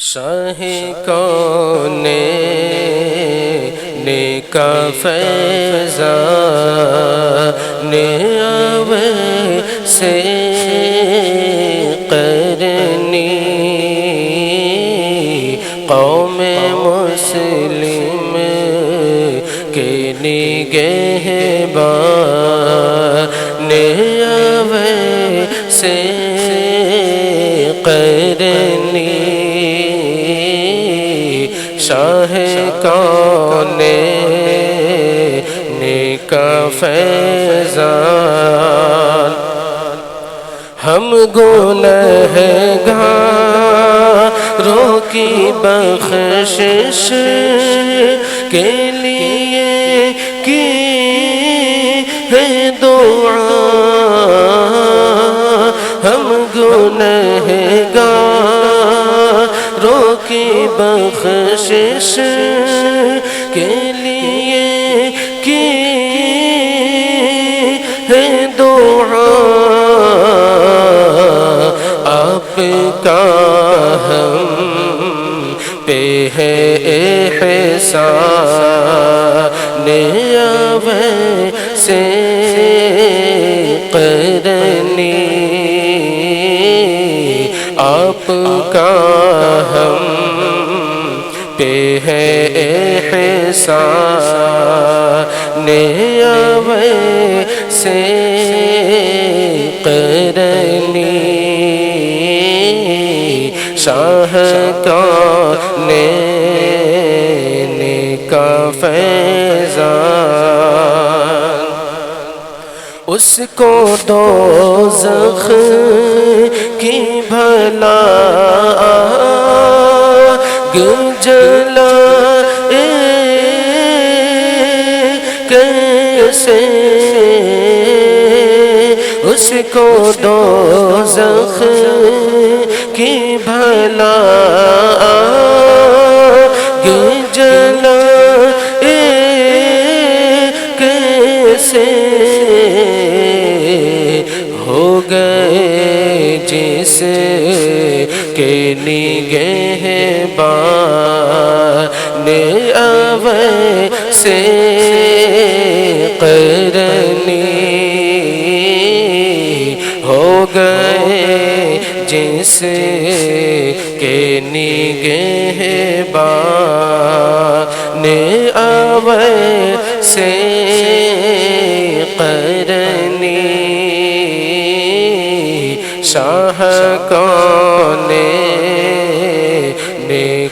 شاہ کونین کا فیضان سے قرنی قوم مسلم کے نگہبان سے قرنی شاہ کونین کا فیضان ہم گنہگاروں کی بخشش کے لیے کی ہے دعا ہم گنہگاروں کی بخشش کے لیے کی ہے دعا آپ کا ہم پہ ہے احسان سے قرنی آپ کا ہم پہ ہے احسان سے قرنی شاہ کونین کا فیضان اس کو دوزخ کی بھلا آگ جلائے کیسے اس کو دوزخ کی بھلا آگ جلائے کیسے ہو گئے جس کے نگہبان سے قرنی ہو گئے جس کے نگہبان سے قرنی شاہ کونین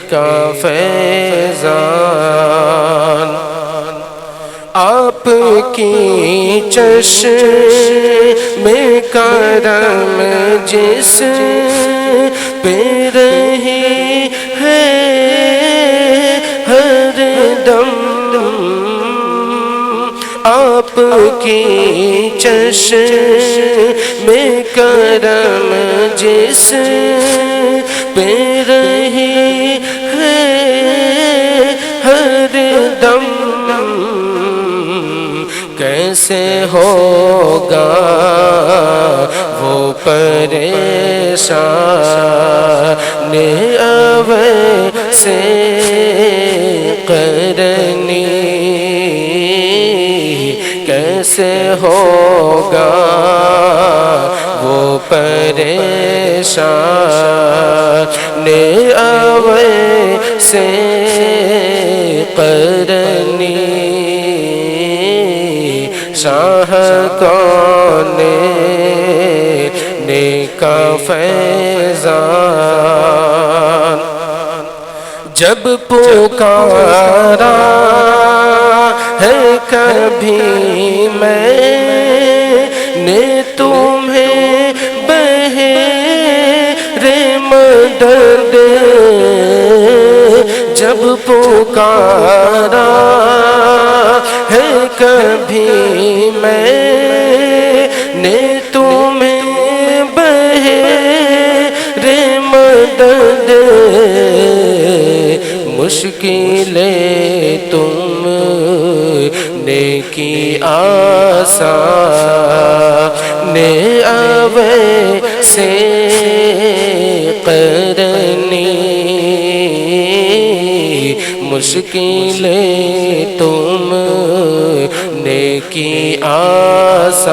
کا فیضان آپ کی چشم کرم جس پہ رہی ہے ہر دم آپ کی چشم کرم جس پہ رہی ہے ہر دم کیسے ہوگا وہ پریشان سے قرنی کیسے ہوگا وہ پریشان سے قرنی شاہ کونین کا فیضان جب پکارا ہے کبھی میں نے تمہیں بہر مدد جب پکارا ہے کبھی میں نے تمہیں بہر مدد مشکلیں تم نے کی آسان سے قرنی مشکلیں تم نے کی آسان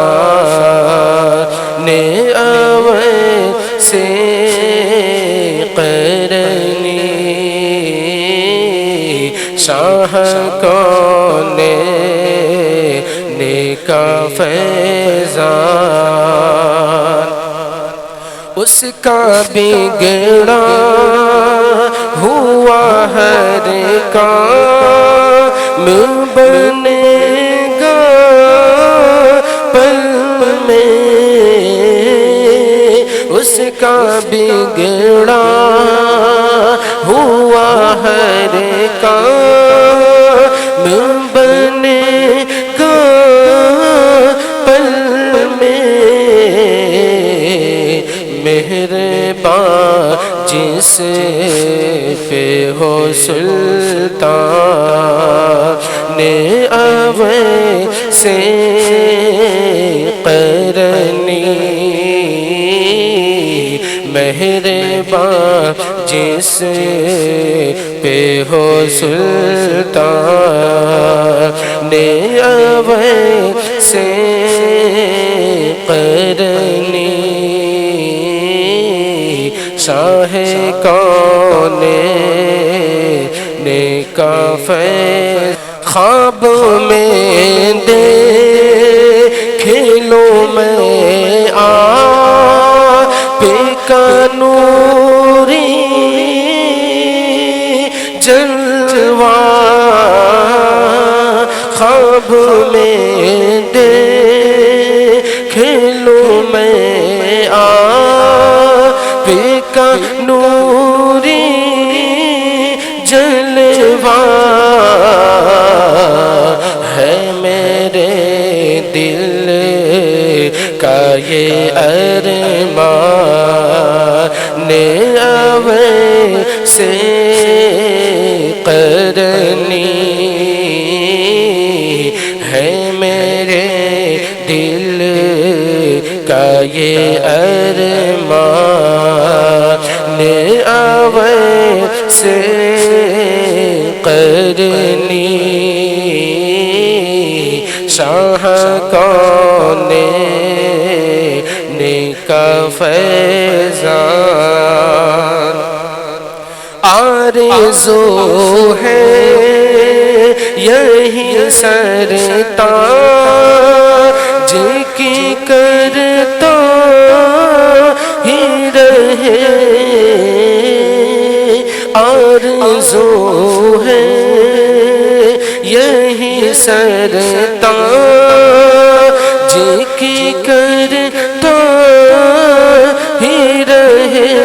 نے سے قرنی شاہ کون کا فیضان اس کا بگڑا ہوا ہر کام بنے گا پل میں اس کا بگڑا ہوا ہر کام بنے گا پل میں مہربان جس پہ ہو سلطان نے سے قرنی مہربان جس پہ ہو سلطان نے سے قرنی شاہ کون کا فیض خواب میں دیکھلو میں آپ کا نوری جلوہ خواب میں دیکھلو میں آپ کا نوری جلوہ ہے میرے دل کا یہ ارمان سے قرنی ہے میرے دل کا یہ ارمان سے قرنی شاہ کون کا فیضان آرزو ہے یہی سرتاج کی کرتا ہی رہے آرزو ہے یہی سرتاج کی کرتا ہی رہے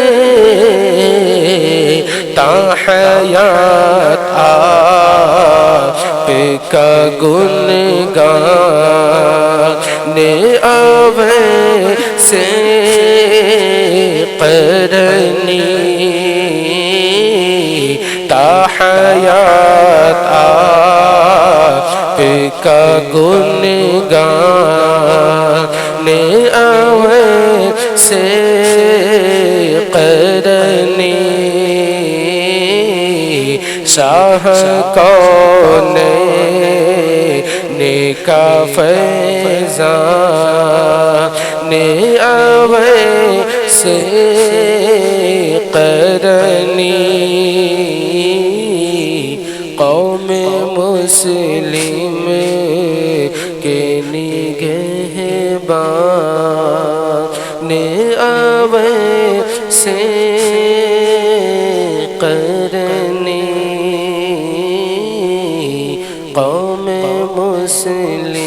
تا حیات آپ کا گنگان سے قرنی تا حیات آپ کا گنگان سے قرنی شاہ کون کا فیضان سے قرنی قوم مسلم کے نگہبان سے قرنی قوم مسلم